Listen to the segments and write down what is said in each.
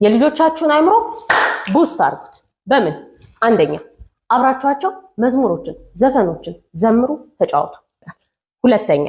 የልጆቻችሁን አይምሮ ቡስት አድርጉት። በምን? አንደኛ አብራችኋቸው መዝሙሮችን፣ ዘፈኖችን ዘምሩ፣ ተጫወቱ። ሁለተኛ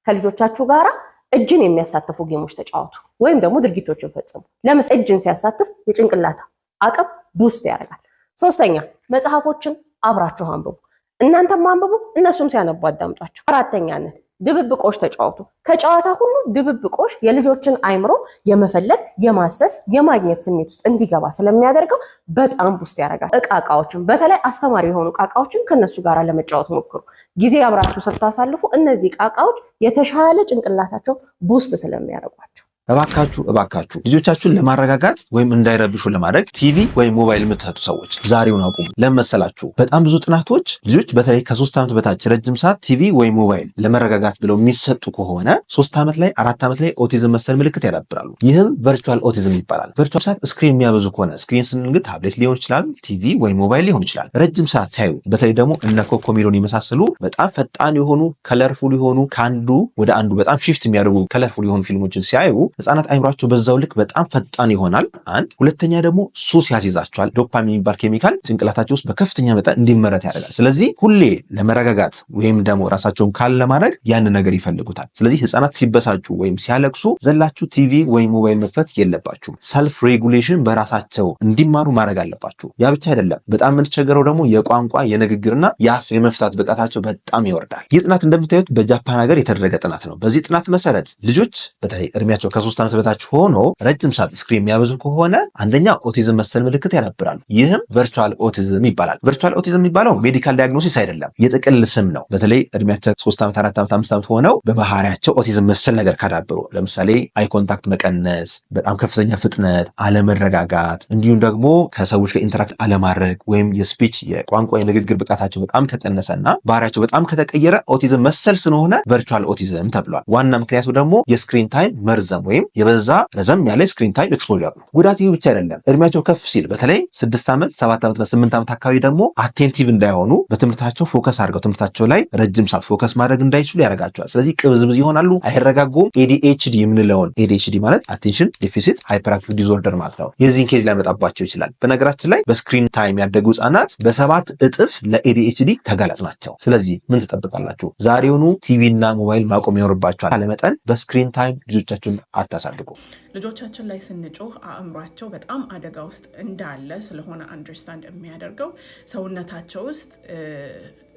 ከልጆቻችሁ ጋራ እጅን የሚያሳትፉ ጌሞች ተጫወቱ ወይም ደግሞ ድርጊቶችን ፈጽሙ። ለምሳሌ እጅን ሲያሳትፍ የጭንቅላት አቅም ቡስት ያደርጋል። ሶስተኛ መጽሐፎችን አብራችሁ አንብቡ። እናንተም አንብቡ፣ እነሱም ሲያነቡ አዳምጧቸው። አራተኛነት ድብብቆሽ ተጫወቱ። ከጨዋታ ሁሉ ድብብቆሽ የልጆችን አይምሮ የመፈለግ የማሰስ የማግኘት ስሜት ውስጥ እንዲገባ ስለሚያደርገው በጣም ቡስት ያደርጋል። እቃቃዎችን በተለይ አስተማሪ የሆኑ እቃቃዎችን ከነሱ ጋር ለመጫወት ሞክሩ። ጊዜ አብራችሁ ስታሳልፉ እነዚህ እቃቃዎች የተሻለ ጭንቅላታቸው ቡስት ስለሚያደርጓቸው እባካችሁ ልጆቻችሁን ለማረጋጋት ወይም እንዳይረብሹ ለማድረግ ቲቪ ወይም ሞባይል የምትሰጡ ሰዎች ዛሬውን አቁሙ። ለመሰላችሁ በጣም ብዙ ጥናቶች ልጆች በተለይ ከ3 ዓመት በታች ረጅም ሰዓት ቲቪ ወይም ሞባይል ለመረጋጋት ብለው የሚሰጡ ከሆነ 3 ዓመት ላይ 4 ዓመት ላይ ኦቲዝም መሰል ምልክት ያዳብራሉ። ይህም ቨርቹዋል ኦቲዝም ይባላል። ቨርቹዋል ሰዓት ስክሪን የሚያበዙ ከሆነ ስክሪን ስንል ታብሌት ሊሆን ይችላል፣ ቲቪ ወይም ሞባይል ሊሆን ይችላል። ረጅም ሰዓት ሳዩ በተለይ ደግሞ እነ ኮኮሜሎን የመሳሰሉ በጣም ፈጣን የሆኑ ከለርፉል የሆኑ ከአንዱ ወደ አንዱ በጣም ሺፍት የሚያደርጉ ከለርፉል የሆኑ ፊልሞችን ሲያዩ ህጻናት አይምሯቸው በዛው ልክ በጣም ፈጣን ይሆናል። አንድ ሁለተኛ ደግሞ ሱስ ያስይዛቸዋል። ዶፓሚን የሚባል ኬሚካል ጭንቅላታቸው ውስጥ በከፍተኛ መጠን እንዲመረት ያደርጋል። ስለዚህ ሁሌ ለመረጋጋት ወይም ደግሞ ራሳቸውን ካል ለማድረግ ያን ነገር ይፈልጉታል። ስለዚህ ህጻናት ሲበሳጩ ወይም ሲያለቅሱ ዘላችሁ ቲቪ ወይም ሞባይል መክፈት የለባችሁም። ሰልፍ ሬጉሌሽን በራሳቸው እንዲማሩ ማድረግ አለባችሁ። ያ ብቻ አይደለም። በጣም የምንቸገረው ደግሞ የቋንቋ የንግግርና የአፍ የመፍታት ብቃታቸው በጣም ይወርዳል። ይህ ጥናት እንደምታዩት በጃፓን ሀገር የተደረገ ጥናት ነው። በዚህ ጥናት መሰረት ልጆች በተለይ እድሜያቸው ከ3 ዓመት በታች ሆኖ ረጅም ሰዓት ስክሪን የሚያበዙ ከሆነ አንደኛ ኦቲዝም መሰል ምልክት ያዳብራሉ። ይህም ቨርቹዋል ኦቲዝም ይባላል። ቨርቹዋል ኦቲዝም የሚባለው ሜዲካል ዳያግኖሲስ አይደለም፣ የጥቅል ስም ነው። በተለይ እድሜያቸው 3 ዓመት 4 ዓመት 5 ዓመት ሆነው በባህሪያቸው ኦቲዝም መሰል ነገር ካዳብሩ ለምሳሌ አይ ኮንታክት መቀነስ፣ በጣም ከፍተኛ ፍጥነት፣ አለመረጋጋት እንዲሁም ደግሞ ከሰዎች ጋር ኢንተራክት አለማድረግ ወይም የስፒች የቋንቋ የንግግር ብቃታቸው በጣም ከቀነሰና ባህሪያቸው በጣም ከተቀየረ ኦቲዝም መሰል ስለሆነ ቨርቹዋል ኦቲዝም ተብሏል። ዋና ምክንያቱ ደግሞ የስክሪን ታይም መርዘም ወይም የበዛ ረዘም ያለ ስክሪን ታይም ኤክስፖዠር ነው። ጉዳቱ ብቻ አይደለም። እድሜያቸው ከፍ ሲል በተለይ 6 ዓመት 7 ዓመት 8 ዓመት አካባቢ ደግሞ አቴንቲቭ እንዳይሆኑ በትምህርታቸው ፎከስ አድርገው ትምህርታቸው ላይ ረጅም ሰዓት ፎከስ ማድረግ እንዳይችሉ ያደርጋቸዋል። ስለዚህ ቅብዝብዝ ይሆናሉ፣ አይረጋጉም። ኤዲኤችዲ የምንለውን ኤዲኤችዲ ማለት አቴንሽን ዴፊሲት ሃይፐር ዲስኦርደር ማለት ነው። የዚህን ኬዝ ሊያመጣባቸው ይችላል። በነገራችን ላይ በስክሪን ታይም ያደጉ ህጻናት በ7 እጥፍ ለኤዲኤችዲ ተጋላጭ ናቸው። ስለዚህ ምን ትጠብቃላችሁ? ዛሬውኑ ቲቪና ሞባይል ማቆም ይኖርባችኋል። ካለመጠን በስክሪን ታይም ልጆቻችሁን አታሳድጉ። ልጆቻችን ላይ ስንጮህ አእምሯቸው በጣም አደጋ ውስጥ እንዳለ ስለሆነ አንደርስታንድ የሚያደርገው ሰውነታቸው ውስጥ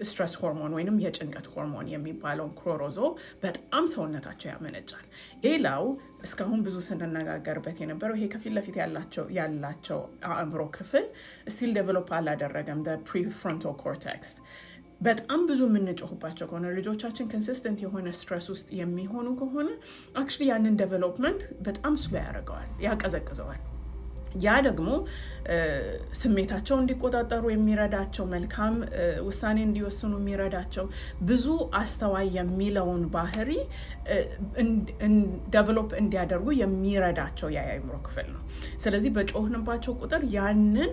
ስትረስ ሆርሞን ወይንም የጭንቀት ሆርሞን የሚባለውን ክሎሮዞ በጣም ሰውነታቸው ያመነጫል። ሌላው እስካሁን ብዙ ስንነጋገርበት የነበረው ይሄ ከፊት ለፊት ያላቸው አእምሮ ክፍል ስቲል ዴቨሎፕ አላደረገም። ፕሪፍሮንታል ኮርቴክስ በጣም ብዙ የምንጮህባቸው ከሆነ ልጆቻችን ኮንሲስተንት የሆነ ስትረስ ውስጥ የሚሆኑ ከሆነ አክቹዋሊ ያንን ዴቨሎፕመንት በጣም ስሎ ያደርገዋል፣ ያቀዘቅዘዋል። ያ ደግሞ ስሜታቸው እንዲቆጣጠሩ የሚረዳቸው፣ መልካም ውሳኔ እንዲወስኑ የሚረዳቸው፣ ብዙ አስተዋይ የሚለውን ባህሪ ዴቨሎፕ እንዲያደርጉ የሚረዳቸው የአእምሮ ክፍል ነው። ስለዚህ በጮህንባቸው ቁጥር ያንን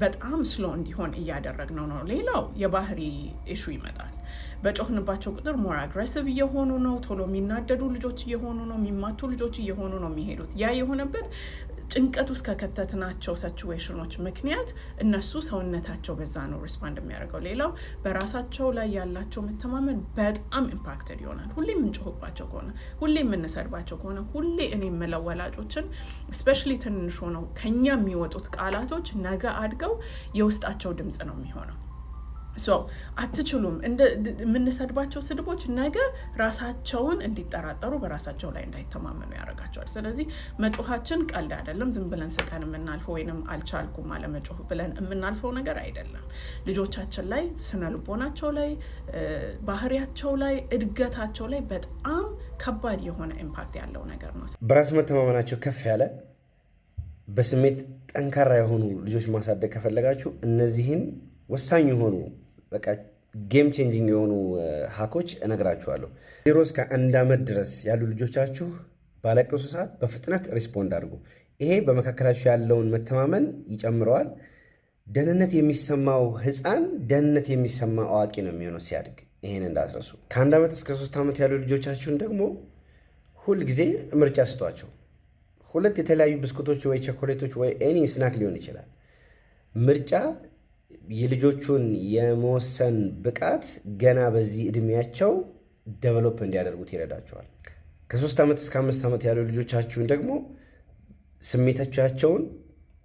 በጣም ስሎ እንዲሆን እያደረግነው ነው። ሌላው የባህሪ ኢሹ ይመጣል። በጮህንባቸው ቁጥር ሞር አግሬሲቭ እየሆኑ ነው። ቶሎ የሚናደዱ ልጆች እየሆኑ ነው። የሚማቱ ልጆች እየሆኑ ነው የሚሄዱት። ያ የሆነበት ጭንቀት ውስጥ ከከተትናቸው ሲቹዌሽኖች ምክንያት እነሱ ሰውነታቸው በዛ ነው ሪስፖንድ የሚያደርገው። ሌላው በራሳቸው ላይ ያላቸው መተማመን በጣም ኢምፓክትድ ይሆናል። ሁሌ የምንጮህባቸው ከሆነ፣ ሁሌ የምንሰድባቸው ከሆነ፣ ሁሌ እኔ የምለው ወላጆችን ስፔሻሊ ትንሽ ሆነው ከኛ የሚወጡት ቃላቶች ነገ አድገው የውስጣቸው ድምፅ ነው የሚሆነው። አትችሉም የምንሰድባቸው ስድቦች ነገ ራሳቸውን እንዲጠራጠሩ በራሳቸው ላይ እንዳይተማመኑ ያደርጋቸዋል። ስለዚህ መጮሃችን ቀልድ አይደለም። ዝም ብለን ስቀን የምናልፈው ወይንም አልቻልኩም አለመጮህ ብለን የምናልፈው ነገር አይደለም። ልጆቻችን ላይ ስነ ልቦናቸው ላይ ባህሪያቸው ላይ እድገታቸው ላይ በጣም ከባድ የሆነ ኢምፓክት ያለው ነገር ነው። በራስ መተማመናቸው ከፍ ያለ በስሜት ጠንካራ የሆኑ ልጆች ማሳደግ ከፈለጋችሁ እነዚህን ወሳኝ የሆኑ በቃ ጌም ቼንጂንግ የሆኑ ሀኮች እነግራችኋለሁ። 0 እስከ 1 ዓመት ድረስ ያሉ ልጆቻችሁ ባለቀሱ ሰዓት በፍጥነት ሪስፖንድ አድርጉ። ይሄ በመካከላችሁ ያለውን መተማመን ይጨምረዋል። ደህንነት የሚሰማው ህፃን ደህንነት የሚሰማው አዋቂ ነው የሚሆነው ሲያድግ። ይሄን እንዳትረሱ። ከ1 ዓመት እስከ 3 ዓመት ያሉ ልጆቻችሁን ደግሞ ሁል ጊዜ ምርጫ ስጧቸው። 2 የተለያዩ ብስኩቶች ወይ ቸኮሌቶች ወይ ኤኒ ስናክ ሊሆን ይችላል። ምርጫ የልጆቹን የመወሰን ብቃት ገና በዚህ እድሜያቸው ዴቨሎፕ እንዲያደርጉት ይረዳቸዋል። ከ3 ዓመት እስከ 5 ዓመት ያሉ ልጆቻችሁን ደግሞ ስሜቶቻቸውን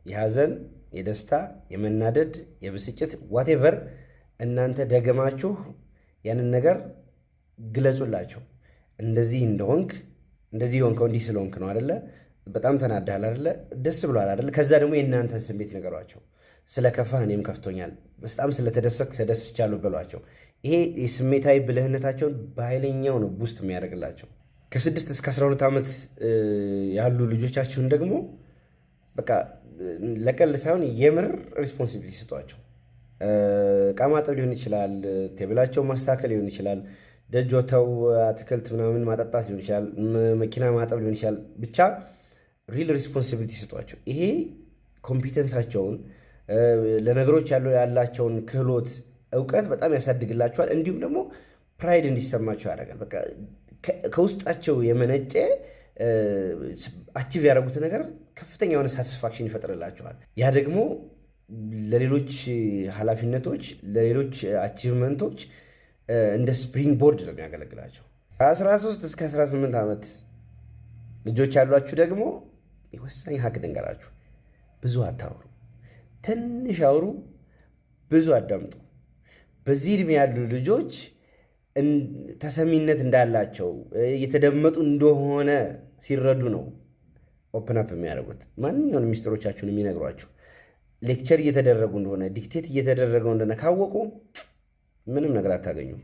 የሐዘን፣ የደስታ፣ የመናደድ፣ የብስጭት ዋቴቨር እናንተ ደገማችሁ ያንን ነገር ግለጹላቸው። እንደዚህ እንደሆንክ እንደዚህ ሆንከው እንዲህ ስለሆንክ ነው አይደለ? በጣም ተናዳሃል አይደለ? ደስ ብሏል አይደለ? ከዛ ደግሞ የእናንተን ስሜት ነገሯቸው። ስለከፋህ እኔም ከፍቶኛል፣ በጣም ስለተደሰትክ ተደስቻለሁ በሏቸው። ይሄ የስሜታዊ ብልህነታቸውን በኃይለኛው ነው ቡስት የሚያደርግላቸው። ከ6 እስከ 12 ዓመት ያሉ ልጆቻችሁን ደግሞ በቃ ለቀል ሳይሆን የምር ሪስፖንሲቢሊቲ ስጧቸው። ዕቃ ማጠብ ሊሆን ይችላል፣ ቴብላቸው ማስተካከል ሊሆን ይችላል፣ ደጅ ወተው አትክልት ምናምን ማጠጣት ሊሆን ይችላል፣ መኪና ማጠብ ሊሆን ይችላል። ብቻ ሪል ሪስፖንሲቢሊቲ ስጧቸው። ይሄ ኮምፒተንሳቸውን ለነገሮች ያላቸውን ክህሎት እውቀት በጣም ያሳድግላቸዋል። እንዲሁም ደግሞ ፕራይድ እንዲሰማቸው ያደርጋል። በቃ ከውስጣቸው የመነጨ አቺቭ ያደረጉት ነገር ከፍተኛ የሆነ ሳቲስፋክሽን ይፈጥርላቸዋል። ያ ደግሞ ለሌሎች ኃላፊነቶች፣ ለሌሎች አቺቭመንቶች እንደ ስፕሪንግ ቦርድ ነው የሚያገለግላቸው። ከ13 እስከ 18 ዓመት ልጆች ያሏችሁ ደግሞ የወሳኝ ሀቅ ድንገራችሁ፣ ብዙ አታውሩ፣ ትንሽ አውሩ፣ ብዙ አዳምጡ። በዚህ ዕድሜ ያሉ ልጆች ተሰሚነት እንዳላቸው የተደመጡ እንደሆነ ሲረዱ ነው ኦፕን አፕ የሚያደርጉት። ማንኛውንም ሚስጥሮቻችሁን የሚነግሯችሁ ሌክቸር እየተደረጉ እንደሆነ ዲክቴት እየተደረገው እንደሆነ ካወቁ ምንም ነገር አታገኙም።